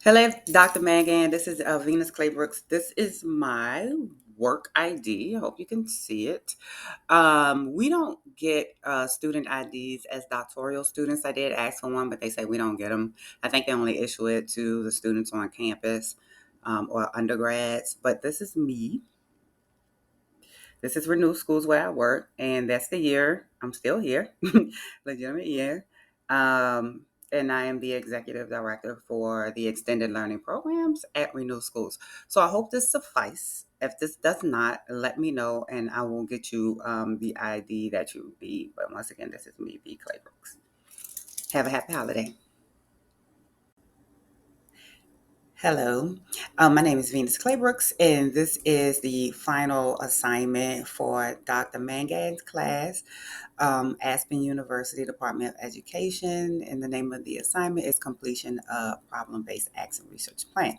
Hello, Dr. Megan. This is Venus Claybrooks. This is my work ID. I hope you can see it. We don't get student IDs as doctoral students. I did ask for one, but they say we don't get them. I think they only issue it to the students on campus or undergrads. But this is me. This is Renew Schools where I work, and that's the year I'm still here, legitimate year. And I am the executive director for the extended learning programs at Renew Schools. So I hope this suffice. If this does not, let me know, and I will get you the ID that you need. But once again, this is me, V. Claybrooks. Have a happy holiday. Hello, my name is Venus Claybrooks, and this is the final assignment for Dr. Mangan's class, Aspen University Department of Education. And the name of the assignment is Completion of Problem-Based Action Research Plan.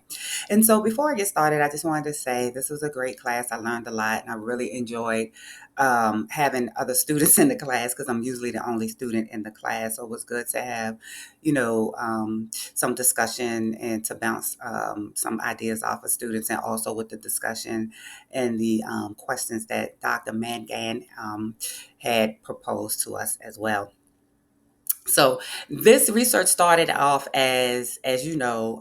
And so before I get started, I just wanted to say this was a great class. I learned a lot, and I really enjoyed having other students in the class because I'm usually the only student in the class. So it was good to have, some discussion and to bounce some ideas off of students, and also with the discussion and the questions that Dr. Mangan had proposed to us as well. So this research started off as you know,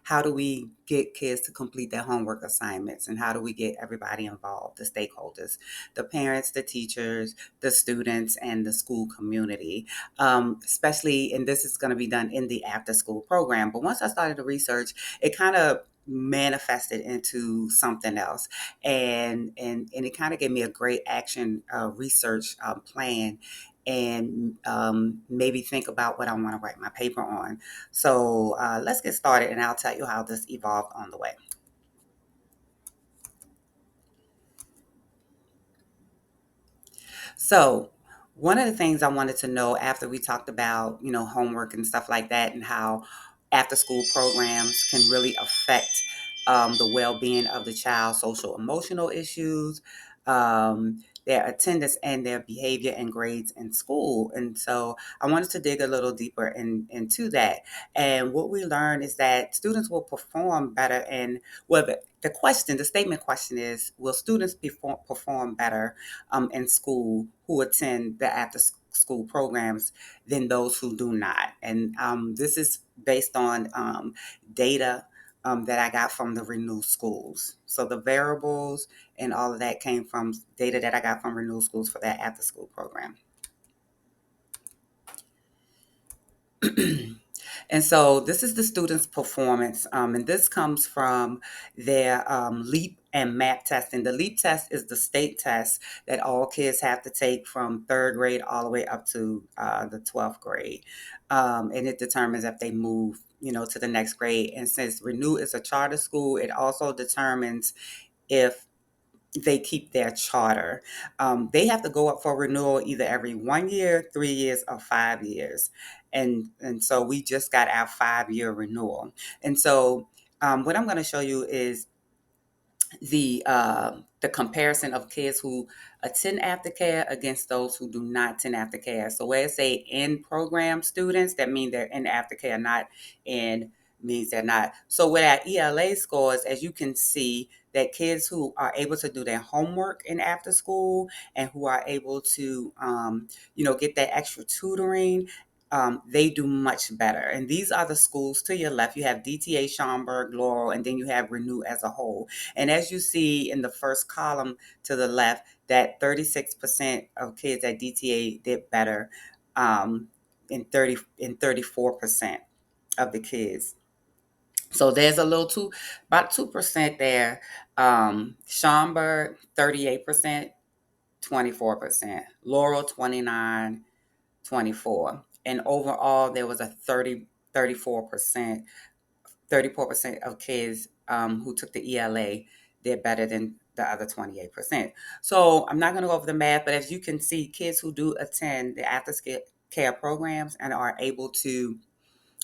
how do we get kids to complete their homework assignments, and how do we get everybody involved, the stakeholders, the parents, the teachers, the students, and the school community, especially, and this is going to be done in the after school program. But once I started the research, it kind of manifested into something else, and it kind of gave me a great action research plan, and maybe think about what I want to write my paper on. So let's get started, and I'll tell you how this evolved on the way. So one of the things I wanted to know after we talked about, homework and stuff like that, and how after school programs can really affect the well-being of the child, social emotional issues, their attendance and their behavior and grades in school. And so I wanted to dig a little deeper into that. And what we learned is that students will perform better. And well, the statement question is, will students perform better in school who attend the after school programs than those who do not? And this is based on data that I got from the Renew Schools. So the variables and all of that came from data that I got from Renew Schools for that after school program. And so this is the students' performance, and this comes from their LEAP and MAP testing. The LEAP test is the state test that all kids have to take from third grade all the way up to the 12th grade, and it determines if they move, to the next grade. And since Renew is a charter school, it also determines if they keep their charter. They have to go up for renewal either every 1 year, 3 years, or 5 years. And so we just got our 5 year renewal. And so what I'm going to show you is the comparison of kids who attend aftercare against those who do not attend aftercare. So where it say in program students, that means they're in aftercare, not in means they're not. So with our ELA scores, as you can see, that kids who are able to do their homework in after school and who are able to, get that extra tutoring, they do much better. And these are the schools to your left. You have DTA, Schaumburg, Laurel, and then you have Renew as a whole. And as you see in the first column to the left, that 36% of kids at DTA did better, in 34% of the kids. So there's a little about 2% there. Schaumburg, 38%, 24%. Laurel, 29, 24. And overall, there was a 34% of kids who took the ELA did better than the other 28%. So I'm not going to go over the math, but as you can see, kids who do attend the after care programs and are able to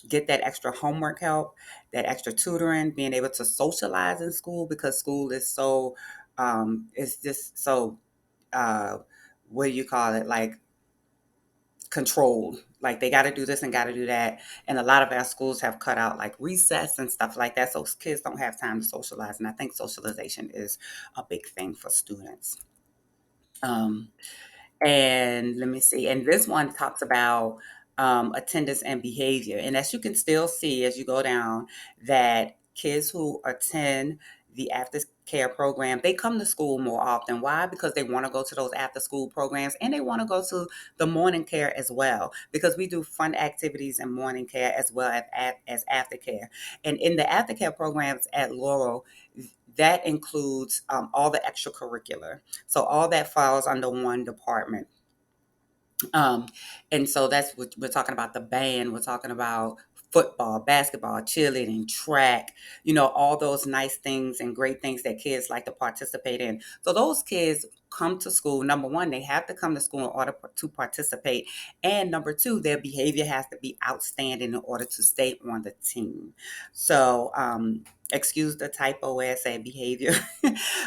get that extra homework help, that extra tutoring, being able to socialize in school, because school is so, it's just so, uh, what do you call it? Like, controlled. Like they got to do this and got to do that. And a lot of our schools have cut out like recess and stuff like that. So kids don't have time to socialize. And I think socialization is a big thing for students. Um, and let me see. And this one talks about attendance and behavior. And as you can still see as you go down, that kids who attend the after care program, they come to school more often. Why? Because they want to go to those after school programs and they want to go to the morning care as well. Because we do fun activities in morning care as well as aftercare. And in the aftercare programs at Laurel, that includes all the extracurricular. So all that falls under one department. Um, and so that's what we're talking about, the band, we're talking about football, basketball, cheerleading, track, all those nice things and great things that kids like to participate in. So those kids come to school. Number one, they have to come to school in order to participate. And number two, their behavior has to be outstanding in order to stay on the team. So, excuse the typo where I say behavior,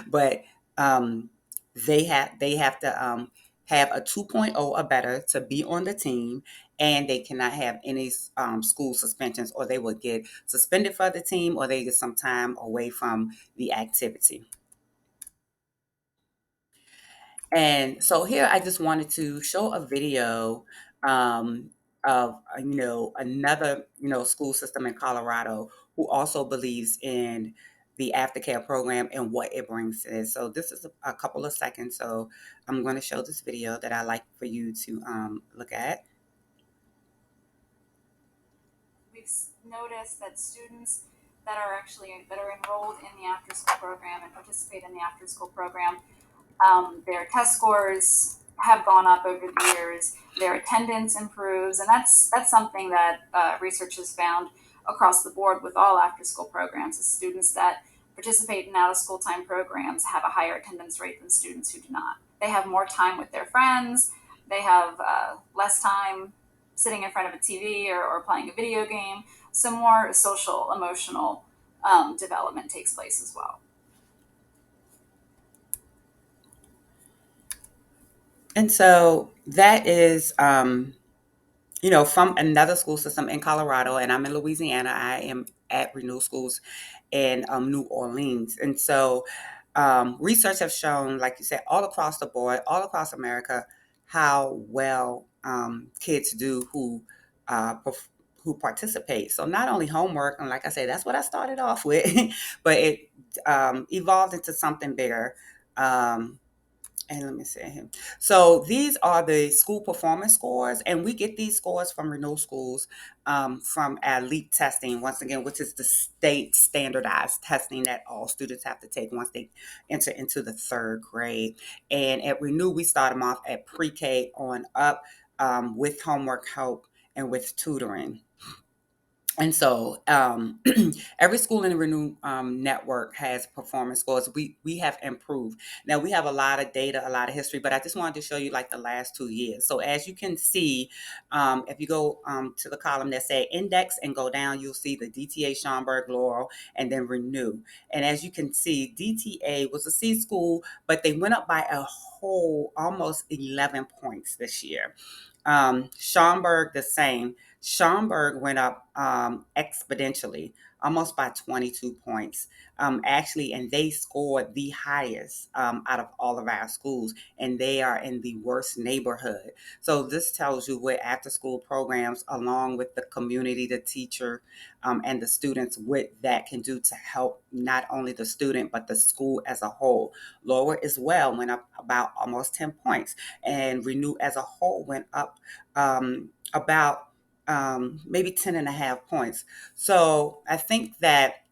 but um, they have to have a 2.0 or better to be on the team, and they cannot have any school suspensions, or they will get suspended for the team, or they get some time away from the activity. And so here I just wanted to show a video um, of another school system in Colorado who also believes in the aftercare program and what it brings to it. So this is a couple of seconds. So I'm going to show this video that I like for you to look at. We've noticed that students that are enrolled in the after school program and participate in the after school program, their test scores have gone up over the years. Their attendance improves, and that's something that research has found across the board with all after school programs. Is students that participate in out of school time programs have a higher attendance rate than students who do not. They have more time with their friends. They have less time sitting in front of a TV or playing a video game. So more social, emotional development takes place as well. And so that is from another school system in Colorado, and I'm in Louisiana. I am at Renew Schools in New Orleans. And so research have shown, like you said, all across the board, all across America, how well kids do who participate. So not only homework, and like I said, that's what I started off with, but it evolved into something bigger. Um, and let me see him. So these are the school performance scores, and we get these scores from Renew Schools from our LEAP testing, once again, which is the state standardized testing that all students have to take once they enter into the third grade. And at Renew, we start them off at pre-K on up with homework help and with tutoring. And so every school in the Renew network has performance scores. We have improved. Now we have a lot of data, a lot of history, but I just wanted to show you like the last 2 years. So as you can see, if you go to the column that say index and go down, you'll see the DTA, Schaumburg, Laurel, and then Renew. And as you can see, DTA was a C school, but they went up by a whole almost 11 points this year. Schaumburg, the same. Schaumburg went up exponentially, almost by 22 points. Actually, and they scored the highest out of all of our schools, and they are in the worst neighborhood. So this tells you what after school programs, along with the community, the teacher, and the students, what that can do to help not only the student, but the school as a whole. Lower as well went up about almost 10 points, and Renew as a whole went up about maybe 10 and a half points. So I think that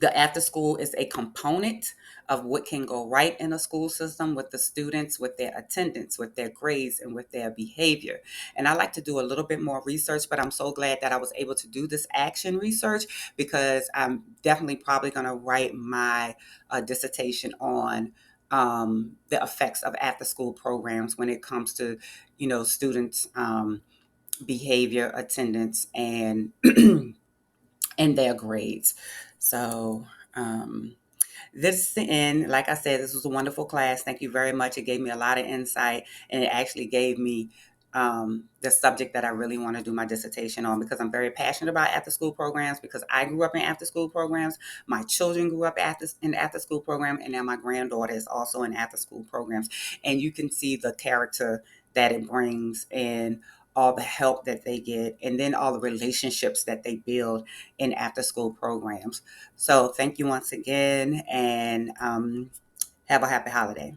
the after school is a component of what can go right in a school system with the students, with their attendance, with their grades, and with their behavior. And I like to do a little bit more research, but I'm so glad that I was able to do this action research, because I'm definitely probably going to write my dissertation on the effects of after school programs when it comes to students behavior, attendance, and and their grades. So this is the end. Like I said, this was a wonderful class. Thank you very much. It gave me a lot of insight, and it actually gave me the subject that I really want to do my dissertation on, because I'm very passionate about after school programs, because I grew up in after school programs. My children grew up in the after school program, and now my granddaughter is also in after school programs. And you can see the character that it brings and all the help that they get, and then all the relationships that they build in after school programs. So thank you once again, and have a happy holiday.